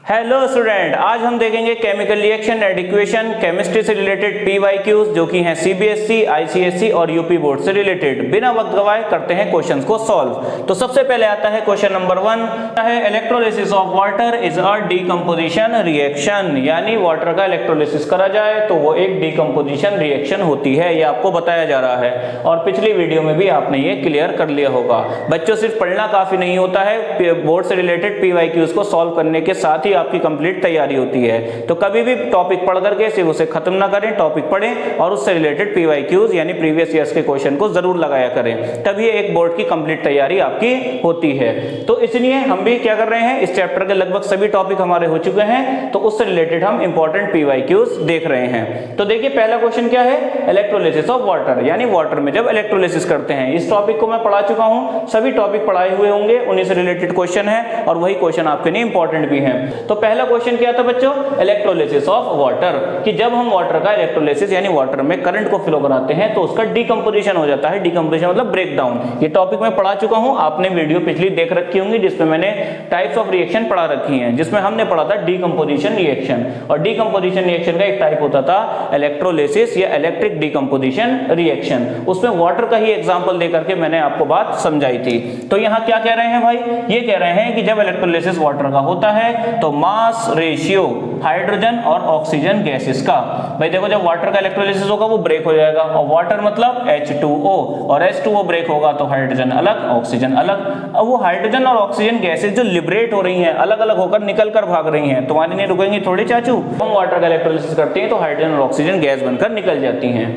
Hello student, आज हम देखेंगे chemical reaction and equation chemistry से रिलेटेड पीवाईक्यूज जो कि हैं सीबीएसई, आईसीएसई और यूपी बोर्ड से रिलेटेड। बिना वक्त गवाए करते हैं क्वेश्चंस को सॉल्व। तो सबसे पहले आता है क्वेश्चन नंबर 1 है electrolysis of water is a decomposition reaction, यानी वाटर का इलेक्ट्रोलिसिस करा जाए तो वो एक डीकंपोजिशन रिएक्शन होती है। ये आपको बताया जा रहा है और पिछली वीडियो में भी आपने ये क्लियर कर लिया होगा। बच्चों सिर्फ पढ़ना काफी नहीं होता है, बोर्ड से रिलेटेड पीवाईक्यूज को सॉल्व करने के साथ ही आपकी कंप्लीट तैयारी होती है। तो कभी भी टॉपिक पढ़ करके सिर्फ उसे खत्म ना करें, टॉपिक पढ़ें और उससे रिलेटेड पीवाईक्यूज यानी प्रीवियस ईयर्स के क्वेश्चन को जरूर लगाया करें, तभी एक बोर्ड की कंप्लीट तैयारी आपकी होती है। तो इसलिए हम भी क्या कर रहे हैं, इस चैप्टर के लगभग सभी टॉपिक हमारे हो चुके हैं, तो उससे रिलेटेड हम इंपॉर्टेंट पीवाईक्यूज देख रहे हैं। तो देखिए पहला क्वेश्चन क्या है, इलेक्ट्रोलिसिस ऑफ वाटर, यानी वाटर में जब इलेक्ट्रोलिसिस करते हैं। इस टॉपिक को मैं पढ़ा चुका हूं, सभी टॉपिक पढ़ाए हुए होंगे, उन्हीं से रिलेटेड क्वेश्चन है और वही क्वेश्चन आपके लिए इंपॉर्टेंट भी है। तो पहला क्वेश्चन क्या था बच्चों, इलेक्ट्रोलिसिस ऑफ वाटर, कि जब हम वाटर का इलेक्ट्रोलिसिस यानी वाटर में करंट को फ्लो कराते हैं तो उसका डीकंपोजिशन हो जाता है। डीकंपोजिशन मतलब ब्रेक डाउन। ये टॉपिक मैं पढ़ा चुका हूं, आपने वीडियो पिछली देख रखी होंगी जिसमें मैंने टाइप्स ऑफ रिएक्शन पढ़ा रखी हैं, जिसमें हमने पढ़ा था डीकंपोजिशन रिएक्शन। और डीकंपोजिशन रिएक्शन का एक टाइप होता था इलेक्ट्रोलिसिस या इलेक्ट्रिक डीकंपोजिशन रिएक्शन। उसमें वाटर का ही एग्जांपल देकर के मैंने आपको बात समझाई थी। तो यहाँ क्या कह रहे हैं भाई, ये कह रहे हैं कि जब इलेक्ट्रोलिसिस वाटर का होता है तो मास रेशियो हाइड्रोजन और ऑक्सीजन गैसेस का, भाई देखो जब वाटर का इलेक्ट्रोलिसिस होगा वो ब्रेक हो जाएगा, और वाटर मतलब H2O, और H2O ब्रेक होगा तो हाइड्रोजन अलग ऑक्सीजन अलग। अब वो हाइड्रोजन और ऑक्सीजन गैसेस जो लिबरेट हो रही हैं, अलग अलग होकर निकल कर भाग रही हैं, तुम्हारी नहीं रुकेंगी थोड़ी चाचू। हम वाटर का इलेक्ट्रोलिसिस करते हैं तो हाइड्रोजन और ऑक्सीजन गैस बनकर निकल जाती हैं,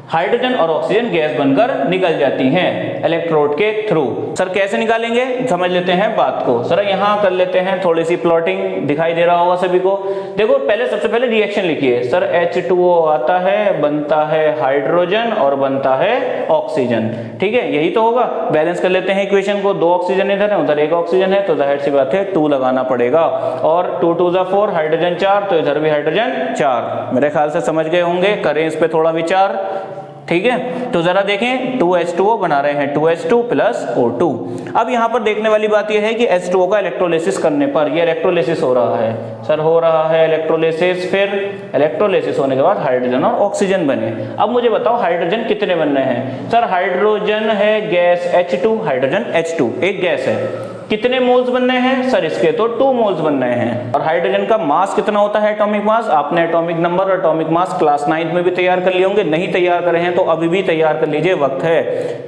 हाइड्रोजन और ऑक्सीजन गैस बनकर निकल जाती हैं इलेक्ट्रोड के थ्रू। सर कैसे निकालेंगे, समझ लेते हैं बात को। सर यहाँ कर लेते हैं थोड़ी सी प्लॉटिंग, दिखाई दे रहा होगा सभी को। देखो पहले सबसे पहले रिएक्शन लिखिए। सर H2O आता है, बनता है हाइड्रोजन और बनता है ऑक्सीजन, ठीक है, यही तो होगा। बैलेंस कर लेते हैं इक्वेशन को, 2 ऑक्सीजन इधर है, उधर 1 ऑक्सीजन है, तो जाहिर सी बात है 2 लगाना पड़ेगा। और 2 2 4, हाइड्रोजन 4, तो इधर भी हाइड्रोजन 4। मेरे ख्याल से समझ गए होंगे, करें इस पे थोड़ा विचार, ठीक है। तो जरा देखें 2H2O बना रहे हैं, 2H2 प्लस O2। अब यहाँ पर देखने वाली बात यह है कि H2O का इलेक्ट्रोलिसिस करने पर ये इलेक्ट्रोलिसिस हो रहा है। सर हो रहा है इलेक्ट्रोलिसिस, फिर इलेक्ट्रोलिसिस होने के बाद हाइड्रोजन और ऑक्सीजन बने। अब मुझे बताओ हाइड्रोजन कितने बनने हैं। सर हाइड्रोजन है गैस H2, हाइड्रोजन H2 एक गैस है, कितने मोल्स बनने हैं। सर इसके तो 2 मोल्स बनने हैं। और हाइड्रोजन का मास कितना होता है, एटॉमिक मास, आपने एटॉमिक नंबर और एटॉमिक मास क्लास 9 में भी तैयार कर लिए होंगे, नहीं तैयार करे हैं तो अभी भी तैयार कर लीजिए, वक्त है।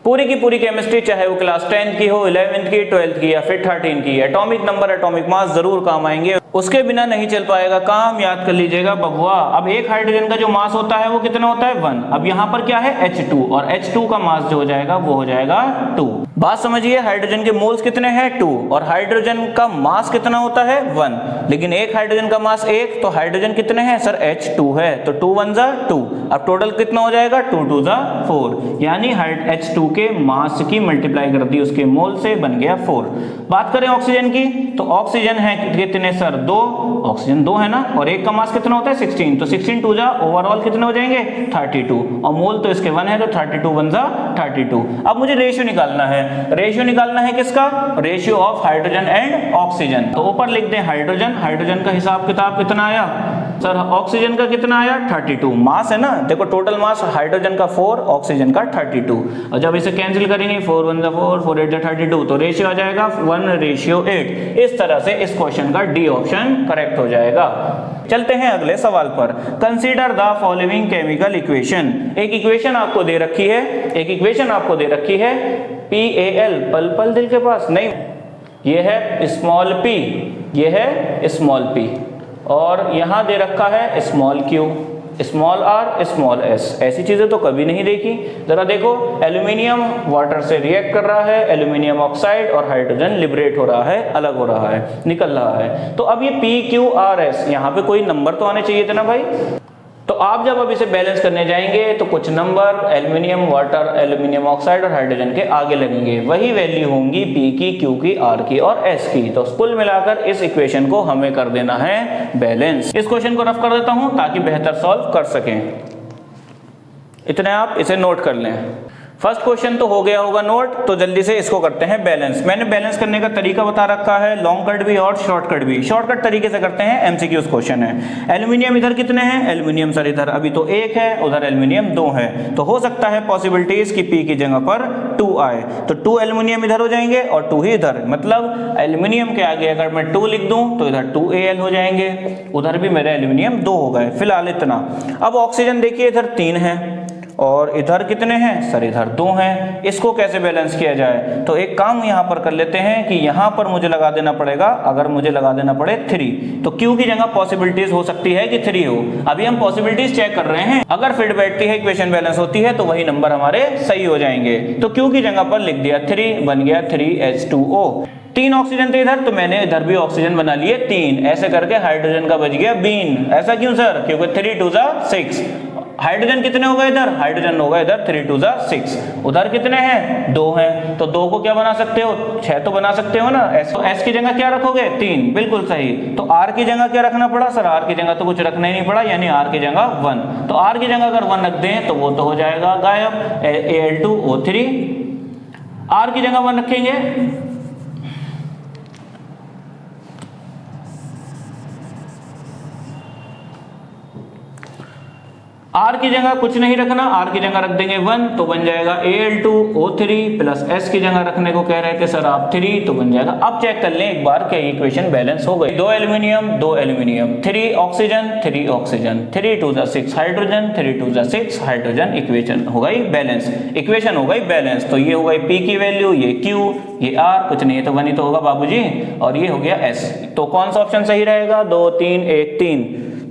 पूरी की पूरी केमिस्ट्री चाहे वो क्लास 10 की हो, 11th की, 12th की या फिर 13 की, एटॉमिक नंबर एटॉमिक मास जरूर काम आएंगे, उसके बिना नहीं चल पाएगा काम, याद कर लीजिएगा बबुआ। अब एक हाइड्रोजन का जो मास होता है वो कितना होता है 1। अब यहाँ पर क्या है H2, और H2 का मास जो हो जाएगा वो हो जाएगा 2। बात समझिए, हाइड्रोजन के मोल्स कितने हैं 2, और हाइड्रोजन का मास कितना होता है 1, लेकिन एक हाइड्रोजन का मास 1, तो हाइड्रोजन कितने हैं सर H2 है, तो 2 1 जा 2। अब टोटल कितना हो जाएगा 2 2 जा 4, यानी H2 के मास की मल्टीप्लाई कर दी उसके मोल से, बन गया 4। बात करें ऑक्सीजन की, तो ऑक्सीजन है कितने सर 2, ऑक्सीजन 2 है ना, और एक का मास कितना होता है 16, तो 16 2 जा ओवरऑल कितने हो जाएंगे 32, और मोल तो इसके 1 है तो 32 1 जा 32। अब मुझे रेशियो निकालना है, रेशियो निकालना है किसका, ratio of hydrogen and oxygen. तो ऊपर लिख दें हाइड्रोजन, हाइड्रोजन का हिसाब किताब कितना आया सर, ऑक्सीजन का कितना आया 32, मास है ना, देखो टोटल मास हाइड्रोजन का 4, ऑक्सीजन का 32, और जब इसे कैंसिल करेंगे 4 1 जा 4, 4 8 जा 32, तो रेशियो आ जाएगा 1:8। इस तरह से इस क्वेश्चन का डी ऑप्शन करेक्ट हो जाएगा। चलते हैं अगले सवाल पर। Consider the following chemical equation. एक इक्वेशन आपको दे रखी है, एक इक्वेशन आपको दे रखी है PAL, पल पल दिल के पास नहीं, ये है स्मॉल p, ये है स्मॉल p, और यहां दे रखा है small q, small r, small s। ऐसी चीजें तो कभी नहीं देखी। जरा देखो एल्यूमिनियम वाटर से रिएक्ट कर रहा है, एल्यूमिनियम ऑक्साइड, और हाइड्रोजन लिबरेट हो रहा है, अलग हो रहा है, निकल रहा है। तो अब ये PQRS, यहाँ पे कोई नंबर तो आने चाहिए थे ना भाई। तो आप जब अब इसे बैलेंस करने जाएंगे तो कुछ number aluminium water, aluminium oxide और हाइड्रोजन के आगे लगेंगे, वही वैल्यू होंगी P की, Q की, R की और S की। तो कुल मिलाकर इस इक्वेशन को हमें कर देना है बैलेंस। इस क्वेश्चन को रफ कर देता हूं ताकि बेहतर सॉल्व कर सकें, इतने आप इसे नोट कर लें। फर्स्ट क्वेश्चन तो हो गया होगा नोट, तो जल्दी से इसको करते हैं बैलेंस। मैंने बैलेंस करने का तरीका बता रखा है, लॉन्ग कट भी और शॉर्टकट भी। शॉर्टकट तरीके से करते हैं, एमसीक्यूज क्वेश्चन है। एल्यूमिनियम इधर कितने हैं? एल्यूमिनियम सर इधर अभी तो 1 है, उधर एल्यूमिनियम 2 है, तो हो सकता है पॉसिबिलिटीज कि P की जगह पर 2 आए, तो 2 एल्यूमिनियम इधर हो जाएंगे और 2 ही इधर, मतलब एल्यूमिनियम के आगे अगर मैं 2 लिख दूं तो इधर 2Al हो जाएंगे, उधर भी मेरे एल्यूमिनियम 2 हो गए। फिलहाल इतना। अब ऑक्सीजन देखिए इधर 3 है और इधर कितने हैं सर? इधर 2 हैं। इसको कैसे बैलेंस किया जाए? तो एक काम यहाँ पर कर लेते हैं कि यहाँ पर मुझे लगा देना पड़ेगा, अगर मुझे लगा देना पड़े 3, तो Q की जगह पॉसिबिलिटीज हो सकती है कि 3 हो। अभी हम पॉसिबिलिटीज चेक कर रहे हैं, अगर फिट बैठती है, इक्वेशन बैलेंस होती है, तो वही नंबर हमारे सही हो जाएंगे। तो Q की जगह पर लिख दिया 3, बन गया 3H2O। 3 ऑक्सीजन थे इधर, तो मैंने इधर भी ऑक्सीजन बना लिए 3, ऐसे करके हाइड्रोजन का बच गया बीन। ऐसा क्यों सर? क्योंकि 3 2 6। हाइड्रोजन कितने हो गए इधर? हाइड्रोजन हो गए इधर 3 2 6। उधर कितने हैं? 2 हैं, तो 2 को क्या बना सकते हो? 6 तो बना सकते हो ना। S की जगह क्या रखोगे? 3, बिल्कुल सही। तो R की जगह क्या रखना पड़ा सर? R की जगह तो कुछ रखना ही नहीं पड़ा, यानी R की जगह 1। तो R की जगह अगर 1 रख दें तो वो तो हो जाएगा गायब, Al2O3। R की जगह 1 रखेंगे, R की जगह कुछ नहीं रखना, R की जगह रख देंगे 1, तो बन जाएगा Al2O3 प्लस S की जगह रखने को कह रहे थे सर आप 3, तो बन जाएगा। अब चेक कर लें एक बार क्या इक्वेशन बैलेंस हो गई। 2 aluminium 2 aluminium, 3 oxygen 3 oxygen, 3 2 6 hydrogen, 3 2 6 hydrogen. Equation हो गई बैलेंस, इक्वेशन हो गई बैलेंस। तो ये हो गई P की वैल्यू, ये Q, ये R, कुछ नहीं है तो 1 ही तो होगा बाबूजी, और ये हो गया S। तो कौन सा ऑप्शन सही रहेगा? 2 3 1 3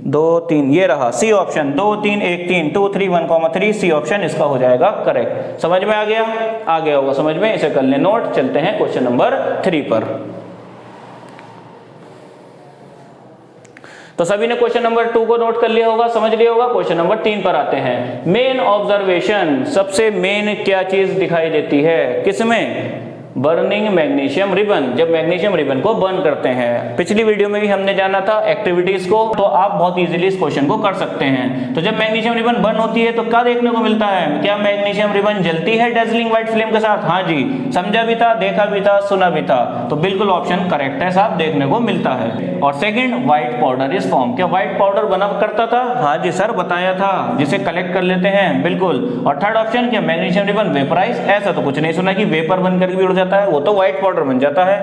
2 3, ये रहा सी ऑप्शन, 2 3 1 3 2 3 1 3, सी ऑप्शन इसका हो जाएगा करेक्ट। समझ में आ गया? आ गया होगा समझ में, इसे कर ले नोट। चलते हैं क्वेश्चन नंबर 3 पर। तो सभी ने क्वेश्चन नंबर 2 को नोट कर लिया होगा, समझ लिया होगा। क्वेश्चन नंबर 3 पर आते हैं। मेन ऑब्जर्वेशन, सबसे मेन क्या चीज दिखाई देती है किसमें? Burning magnesium ribbon. जब मैग्नीशियम रिबन को बर्न करते हैं, पिछली वीडियो में भी हमने जाना था एक्टिविटीज को, तो आप बहुत इजीली इस क्वेश्चन को कर सकते हैं। तो जब मैग्नीशियम रिबन बर्न होती है तो क्या देखने को मिलता है? क्या मैग्नीशियम रिबन जलती है डेजलिंग व्हाइट फ्लेम के साथ? हाँ जी, समझा भी था, देखा भी था, सुना भी था, तो बिल्कुल ऑप्शन करेक्ट है साहब, देखने को मिलता है। और second, white powder is form. क्या व्हाइट पाउडर बना करता था? हाँ जी सर, बताया था, जिसे कलेक्ट कर लेते हैं, बिल्कुल। और थर्ड ऑप्शन, क्या मैग्नीशियम रिबन वेपराइज? ऐसा तो कुछ नहीं सुना कि वेपर बनकर भी उड़ जाता है, वो तो व्हाइट पाउडर बन जाता है।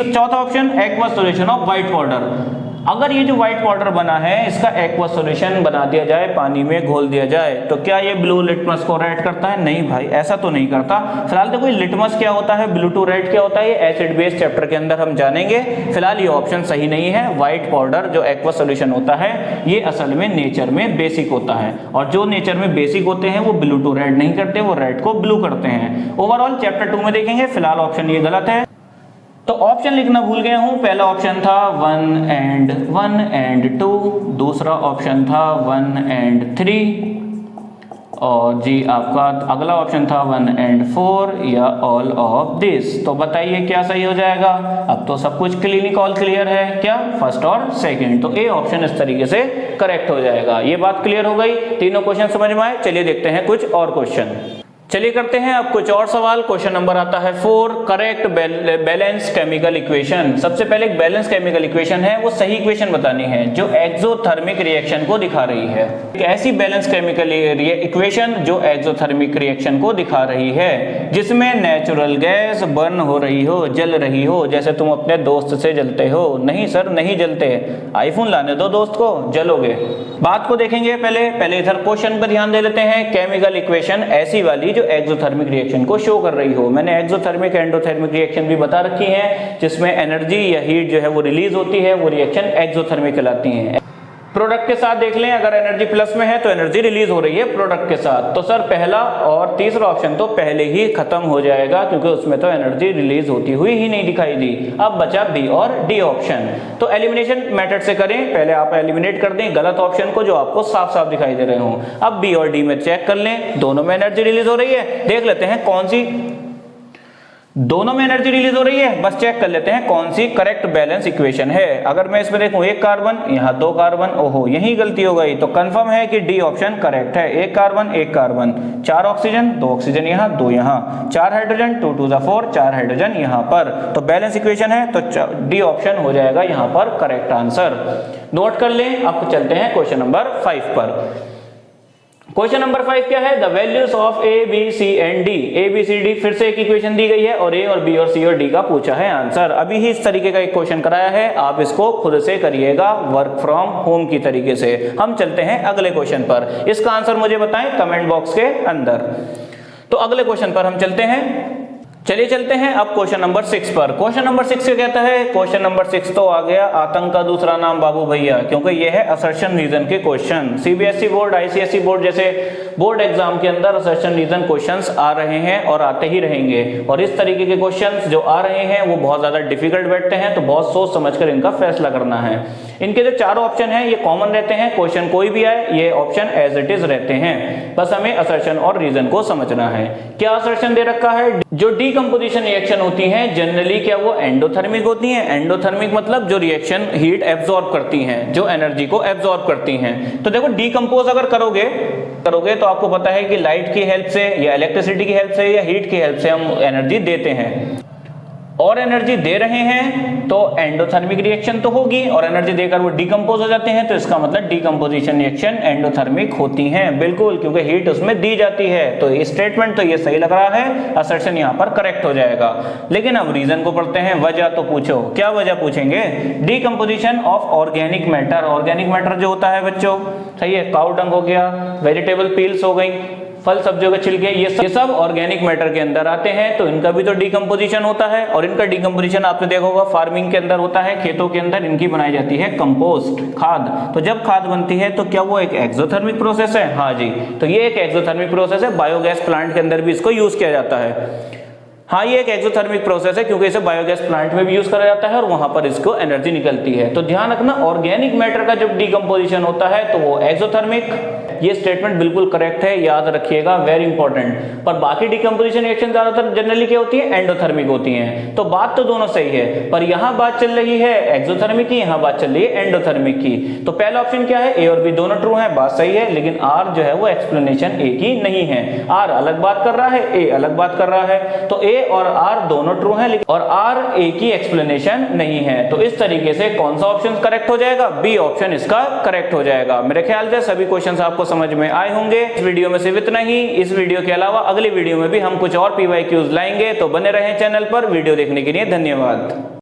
चौथा option, aqueous solution of white powder. अगर ये जो व्हाइट पाउडर बना है इसका एक्वस सॉल्यूशन बना दिया जाए, पानी में घोल दिया जाए, तो क्या ये ब्लू लिटमस को रेड करता है? नहीं भाई, ऐसा तो नहीं करता। फिलहाल देखो लिटमस क्या होता है, ब्लू टू रेड क्या होता है, ये एसिड बेस चैप्टर के अंदर हम जानेंगे। फिलहाल ये ऑप्शन सही नहीं है। व्हाइट पाउडर जो एक्वस सॉल्यूशन होता है ये असल में नेचर में बेसिक होता है, और जो नेचर में बेसिक होते हैं वो ब्लू टू रेड नहीं करते, वो रेड को ब्लू करते हैं। ओवरऑल चैप्टर 2 में देखेंगे। फिलहाल ऑप्शन ये गलत है, तो ऑप्शन लिखना भूल गया हूं। पहला ऑप्शन था 1 and 2, दूसरा ऑप्शन था 1 and 3, और जी आपका अगला ऑप्शन था 1 and 4 या ऑल ऑफ दिस। तो बताइए क्या सही हो जाएगा? अब तो सब कुछ क्लिनिकल क्लियर है, क्या फर्स्ट और सेकंड, तो ए ऑप्शन इस तरीके से करेक्ट हो जाएगा। ये बात क्लियर हो गई, तीनों क्वेश्चन समझ में आए। चलिए देखते हैं कुछ और क्वेश्चन। चलिए करते हैं अब कुछ और सवाल। क्वेश्चन नंबर आता है 4, करेक्ट बैलेंस केमिकल इक्वेशन। सबसे पहले एक बैलेंस केमिकल इक्वेशन है, वो सही इक्वेशन बतानी है जो एक्सोथर्मिक रिएक्शन को दिखा रही है। एक ऐसी बैलेंस केमिकल इक्वेशन जो एक्सोथर्मिक रिएक्शन को दिखा रही है, जिसमें नेचुरल गैस बर्न हो रही हो, जल रही हो, जैसे तुम अपने दोस्त से जलते हो। नहीं सर नहीं जलते, आईफोन लाने दो दोस्त को, जलोगे। बात को देखेंगे पहले इधर क्वेश्चन पर ध्यान दे लेते हैं। केमिकल इक्वेशन ऐसी वाली एक्सोथर्मिक रिएक्शन को शो कर रही हो। मैंने एक्सोथर्मिक एंडोथर्मिक रिएक्शन भी बता रखी है, जिसमें एनर्जी या हीट जो है वो रिलीज होती है, वो रिएक्शन एक्सोथर्मिक कहलाती है। प्रोडक्ट के साथ देख लें, अगर एनर्जी प्लस में है तो एनर्जी रिलीज हो रही है प्रोडक्ट के साथ, तो सर पहला और तीसरा ऑप्शन तो पहले ही खत्म हो जाएगा, क्योंकि उसमें तो एनर्जी रिलीज होती हुई ही नहीं दिखाई दी। अब बचा बी और डी ऑप्शन। तो एलिमिनेशन मेथड से करें, पहले आप एलिमिनेट कर दें गलत ऑप्शन को जो आपको साफ साफ दिखाई दे रहे हो। अब बी और डी में चेक कर लें, दोनों में एनर्जी रिलीज हो रही है। देख लेते हैं कौन सी दोनों में एनर्जी रिलीज हो रही है, बस चेक कर लेते हैं कौन सी करेक्ट बैलेंस इक्वेशन है। अगर मैं इसमें देखूं एक कार्बन, यहाँ 2 कार्बन, ओहो यही गलती हो गई, तो कंफर्म है कि डी ऑप्शन करेक्ट है। एक कार्बन 4 ऑक्सीजन, 2 ऑक्सीजन यहाँ 2 यहाँ, 4 हाइड्रोजन 2 2 4, 4 हाइड्रोजन यहाँ पर, तो बैलेंस इक्वेशन है, तो डी ऑप्शन हो जाएगा यहाँ पर करेक्ट आंसर। नोट कर लें। अब चलते हैं क्वेश्चन नंबर 5 पर। क्वेश्चन नंबर 5 क्या है? The values of A B C and D. A B C D फिर से एक इक्वेशन दी गई है और ए और बी और सी और डी का पूछा है आंसर। अभी ही इस तरीके का एक क्वेश्चन कराया है, आप इसको खुद से करिएगा वर्क फ्रॉम होम की तरीके से। हम चलते हैं अगले क्वेश्चन पर, इसका आंसर मुझे बताएं कमेंट बॉक्स के अंदर। तो अगले क्वेश्चन पर हम चलते हैं। चलिए चलते हैं अब क्वेश्चन नंबर 6 पर। क्वेश्चन नंबर 6 क्या कहता है? क्वेश्चन नंबर 6 तो आ गया आतंक का दूसरा नाम बाबू भैया, क्योंकि ये है असर्शन रीजन के question. CBSE board, ICSE board जैसे बोर्ड एग्जाम के अंदर असर्शन रीजन क्वेश्चंस आ रहे हैं और आते ही रहेंगे, और इस तरीके के क्वेश्चंस जो आ रहे हैं वो बहुत ज्यादा डिफिकल्ट बैठते हैं, तो बहुत सोच समझकर इनका फैसला करना है। इनके जो चारों ऑप्शन हैं ये कॉमन रहते हैं, क्वेश्चन कोई भी आए ये ऑप्शन एज इट इज रहते हैं, बस हमें असर्शन और रीजन को समझना है। क्या असर्शन दे रखा है? जो डीकंपोजिशन रिएक्शन होती हैं जनरली क्या वो एंडोथर्मिक होती हैं। एंडोथर्मिक मतलब जो रिएक्शन हीट एब्जॉर्ब करती हैं, जो एनर्जी को एब्जॉर्ब करती हैं। तो देखो डीकंपोज अगर करोगे तो आपको पता है कि लाइट की हेल्प से या इलेक्ट्रिसिटी की हेल्प से या हीट की हेल्प से हम एनर्जी देते हैं, और एनर्जी दे रहे हैं तो एंडोथर्मिक रिएक्शन तो होगी, और एनर्जी देकर वो डिकम्पोज हो जाते हैं, तो इसका मतलब डीकंपोजिशन रिएक्शन एंडोथर्मिक होती हैं। बिल्कुल, क्योंकि हीट उसमें दी जाती है। तो स्टेटमेंट तो ये सही लग रहा है, असर्शन यहाँ पर करेक्ट हो जाएगा। लेकिन अब रीजन को पढ़ते हैं, वजह तो पूछो। क्या वजह पूछेंगे? Decomposition of organic matter. Organic matter जो होता है बच्चों, सही है, काऊ डंग हो गया, वेजिटेबल पील्स हो गई, फल सब्जियों के छिलके, ये सब ऑर्गेनिक मैटर के अंदर आते हैं, तो इनका भी तो डीकंपोजिशन होता है। और इनका डीकंपोजिशन आपने देखा होगा फार्मिंग के अंदर होता है, खेतों के अंदर इनकी बनाई जाती है कंपोस्ट, खाद। तो जब खाद बनती है तो क्या वो एक एक्सोथर्मिक प्रोसेस है? हाँ जी, तो ये एक एक्सोथर्मिक प्रोसेस है। बायोगैस प्लांट के अंदर भी इसको यूज किया जाता है। हाँ, ये एक एक्सोथर्मिक प्रोसेस है, क्योंकि इसे बायोगैस प्लांट में भी यूज करा जाता है और वहां पर इसको एनर्जी निकलती है। तो ध्यान रखना, ऑर्गेनिक मैटर का जब डीकंपोजिशन होता है तो वो एक्सोथर्मिक। ये स्टेटमेंट बिल्कुल करेक्ट है, याद रखिएगा, वेरी इंपॉर्टेंट। पर बाकी डीकंपोजिशन रिएक्शन ज्यादातर जनरली क्या होती है? एंडोथर्मिक होती हैं। तो बात तो दोनों सही है, पर यहाँ बात चल रही है एक्सोथर्मिक की, यहाँ बात चल रही है एंडोथर्मिक की। तो पहला ऑप्शन क्या है? ए और बी दोनों ट्रू है, बात सही है, लेकिन आर जो है वो एक्सप्लेनेशन ए की नहीं है। आर अलग बात कर रहा है, ए अलग बात कर रहा है। तो ए और आर दोनों ट्रू हैं, और आर ए की एक्सप्लेनेशन नहीं है। तो इस तरीके से कौन सा ऑप्शन करेक्ट हो जाएगा? बी ऑप्शन इसका करेक्ट हो जाएगा। मेरे ख्याल से सभी क्वेश्चंस आपको समझ में आए होंगे। इस वीडियो में सिर्फ इतना ही। इस वीडियो के अलावा अगली वीडियो में भी हम कुछ और PYQs लाएंगे, तो बने रहें चैनल पर। वीडियो देखने के लिए धन्यवाद।